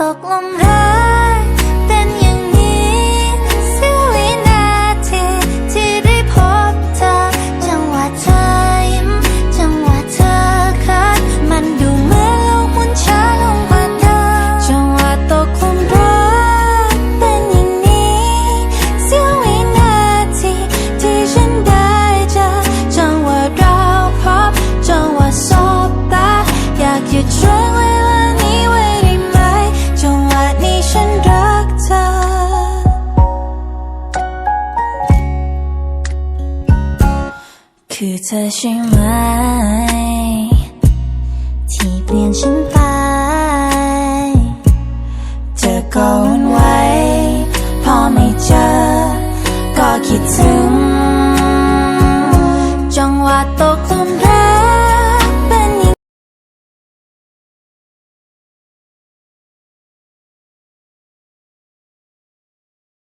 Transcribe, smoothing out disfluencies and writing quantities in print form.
ตกลมรักเป็นอย่างนี้เสี้ยววินาทีที่ได้พบเธอจังหวะเธอยิ้มจังหวะเธอคัดมันดูเหมือนโลกหมุนช้าลงกว่าเดิมจังหวะตกลมรักเป็นอย่างนี้เสี้ยววินาทีที่ฉันได้เจอจังหวะเราพบจังหวะสบตาอยากหยุดช่วงเวลานี้ไว้ได้ไหมจังหวะนี้ฉันรักเธอคือเธอใช่ไหมที่เปลี่ยนฉันไป